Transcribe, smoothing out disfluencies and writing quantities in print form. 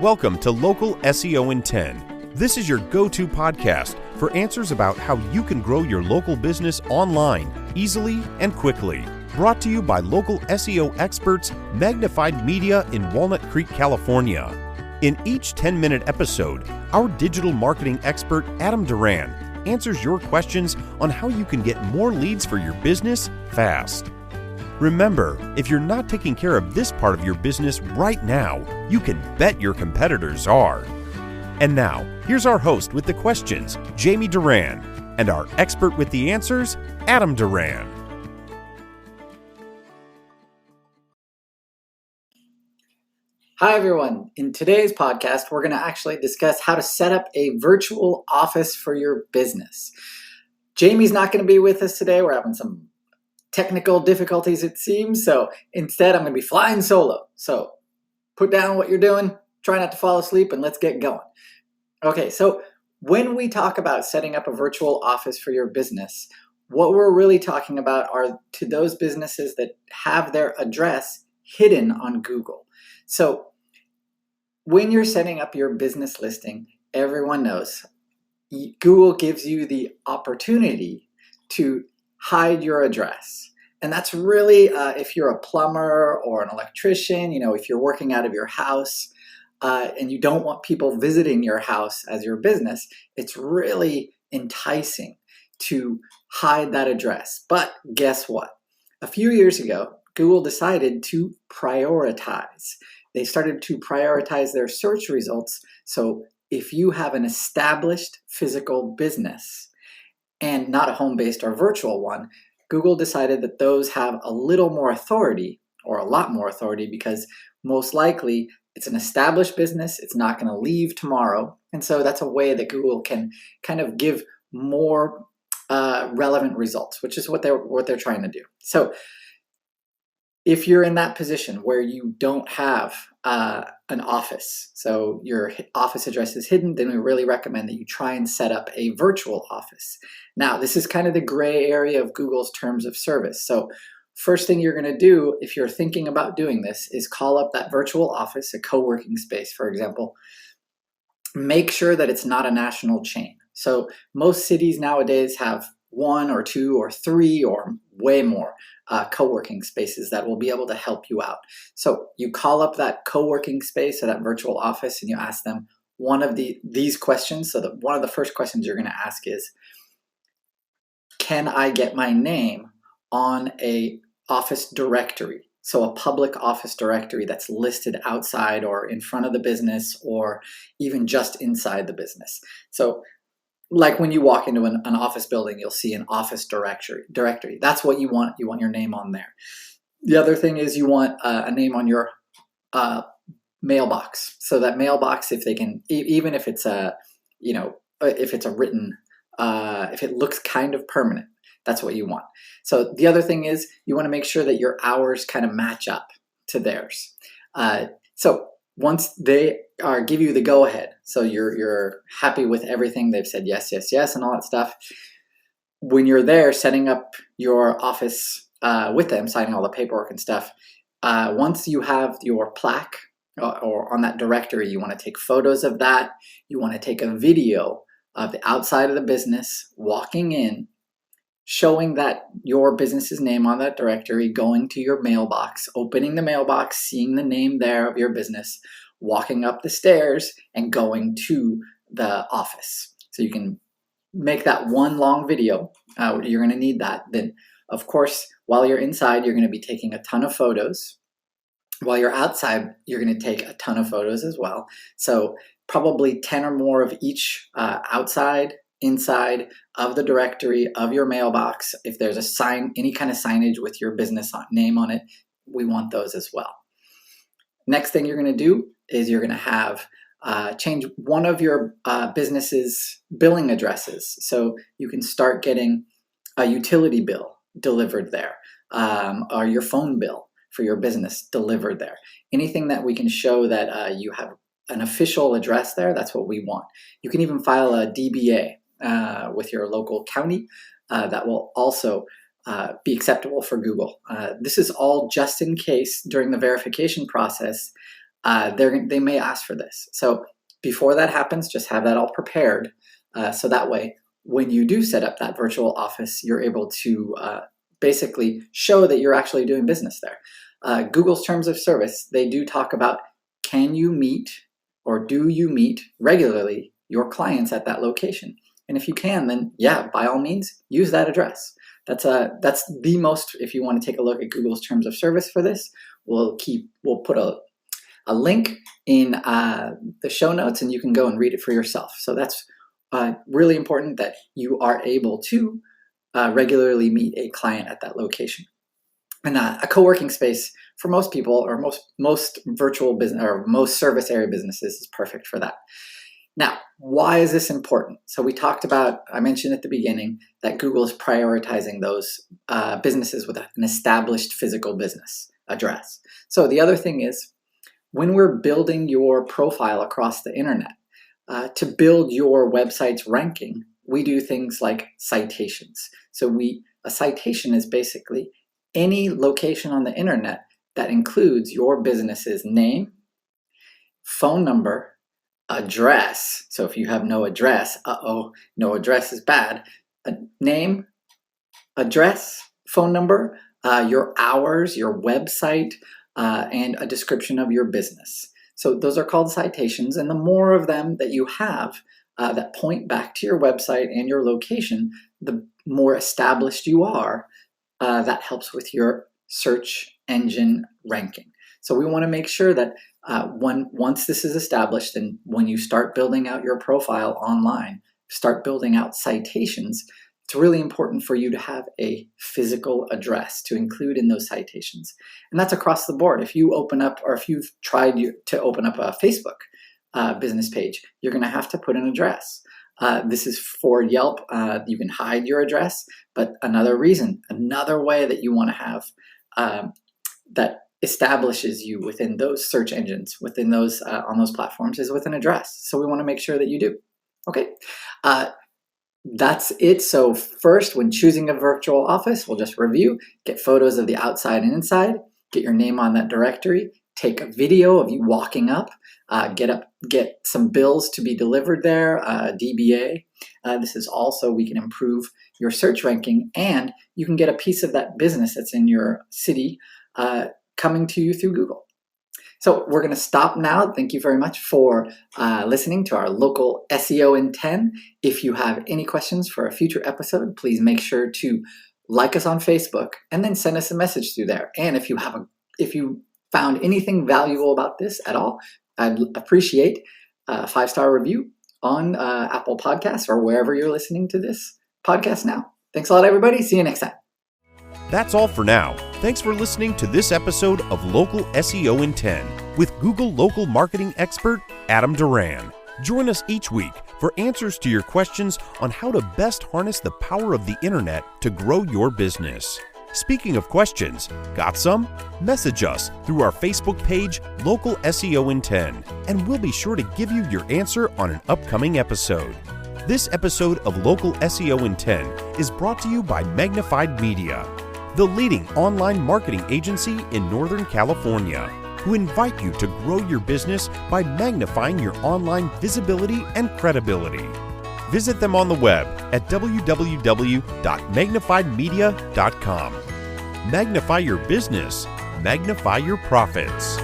Welcome to Local SEO in 10. This is your go-to podcast for answers about how you can grow your local business online easily and quickly. Brought to you by local SEO experts Magnified Media in Walnut Creek, California. In each 10-minute episode, our digital marketing expert Adam Duran answers your questions on how you can get more leads for your business fast. Remember, if you're not taking care of this part of your business right now, you can bet your competitors are. And now, here's our host with the questions, Jamie Duran, and our expert with the answers, Adam Duran. Hi, everyone. In today's podcast, we're going to actually discuss how to set up a virtual office for your business. Jamie's not going to be with us today. We're having some technical difficulties, it seems. So instead, I'm going to be flying solo. So put down what you're doing, try not to fall asleep, and let's get going. Okay, so when we talk about setting up a virtual office for your business, what we're really talking about are to those businesses that have their address hidden on Google. So when you're setting up your business listing, everyone knows Google gives you the opportunity to hide your address. And that's really, if you're a plumber or an electrician, if you're working out of your house and you don't want people visiting your house as your business, it's really enticing to hide that address. But guess what? A few years ago, Google decided to prioritize. They started to prioritize their search results. So if you have an established physical business and not a home-based or virtual one, Google decided that those have a little more authority, or a lot more authority, because most likely it's an established business, it's not going to leave tomorrow. And so that's a way that Google can kind of give more relevant results, which is what they're trying to do. So if you're in that position where you don't have an office, so your office address is hidden, then we really recommend that you try and set up a virtual office. Now, this is kind of the gray area of Google's terms of service. So first thing you're going to do if you're thinking about doing this is call up that virtual office, a co-working space, for example. Make sure that it's not a national chain. So most cities nowadays have 1 or 2 or 3 or way more co-working spaces that will be able to help you out. So you call up that co-working space or that virtual office and you ask them one of these questions. So one of the first questions you're going to ask is, can I get my name on a office directory? So a public office directory that's listed outside or in front of the business or even just inside the business. So like when you walk into an office building, you'll see an office directory. That's what you want. You want your name on there. The other thing is you want a name on your mailbox. So that mailbox, if they can, even if it's if it's a written, if it looks kind of permanent, that's what you want. So the other thing is you want to make sure that your hours kind of match up to theirs. So once they give you the go-ahead, so you're happy with everything, they've said yes, yes, yes, and all that stuff, when you're there setting up your office with them, signing all the paperwork and stuff, once you have your plaque or on that directory, you want to take photos of that. You want to take a video of the outside of the business, walking in, showing that your business's name on that directory, going to your mailbox, opening the mailbox, seeing the name there of your business, walking up the stairs, and going to the office. So you can make that one long video. You're going to need that. Then, of course, while you're inside, you're going to be taking a ton of photos. While you're outside, you're going to take a ton of photos as well. So probably 10 or more of each outside, inside of the directory of your mailbox. If there's a sign, any kind of signage with your business name on it, we want those as well. Next thing you're going to do is you're going to have change one of your business's billing addresses. So you can start getting a utility bill delivered there, or your phone bill for your business delivered there. Anything that we can show that you have an official address there, that's what we want. You can even file a DBA with your local county. That will also be acceptable for Google. This is all just in case during the verification process they may ask for this. So before that happens, just have that all prepared. So that way, when you do set up that virtual office, you're able to basically show that you're actually doing business there. Google's terms of service, they do talk about, can you meet or do you meet regularly your clients at that location? And if you can, then yeah, by all means, use that address. That's the most, if you want to take a look at Google's terms of service for this, we'll put a link in the show notes, and you can go and read it for yourself. So that's really important that you are able to regularly meet a client at that location. And a co-working space for most people, or most virtual business or most service area businesses, is perfect for that. Now, why is this important? So I mentioned at the beginning that Google is prioritizing those businesses with an established physical business address. So the other thing is, when we're building your profile across the internet, to build your website's ranking, we do things like citations. So a citation is basically any location on the internet that includes your business's name, phone number, address. So if you have no address, no address is bad. Name, address, phone number, your hours, your website, and a description of your business. So those are called citations, and the more of them that you have that point back to your website and your location, the more established you are. That helps with your search engine ranking. So we want to make sure that once this is established, and when you start building out your profile online, start building out citations, it's really important for you to have a physical address to include in those citations. And that's across the board. If you open up, or if you've tried to open up a Facebook business page, you're going to have to put an address. This is for Yelp. You can hide your address, but another way that you want to have that establishes you within those search engines, within those on those platforms, is with an address. So we want to make sure that you do. Okay. That's it. So first, when choosing a virtual office, we'll just review, get photos of the outside and inside, get your name on that directory, take a video of you walking up, get some bills to be delivered there, DBA. This is also, we can improve your search ranking, and you can get a piece of that business that's in your city coming to you through Google. So we're going to stop now. Thank you very much for listening to our Local SEO in 10. If you have any questions for a future episode, please make sure to like us on Facebook and then send us a message through there. And if you found anything valuable about this at all, I'd appreciate a 5-star review on Apple Podcasts or wherever you're listening to this podcast now. Thanks a lot, everybody. See you next time. That's all for now. Thanks for listening to this episode of Local SEO in 10 with Google local marketing expert Adam Duran. Join us each week for answers to your questions on how to best harness the power of the internet to grow your business. Speaking of questions, got some? Message us through our Facebook page, Local SEO in 10, and we'll be sure to give you your answer on an upcoming episode. This episode of Local SEO in 10 is brought to you by Magnified Media, the leading online marketing agency in Northern California, who invite you to grow your business by magnifying your online visibility and credibility. Visit them on the web at www.magnifiedmedia.com. Magnify your business, magnify your profits.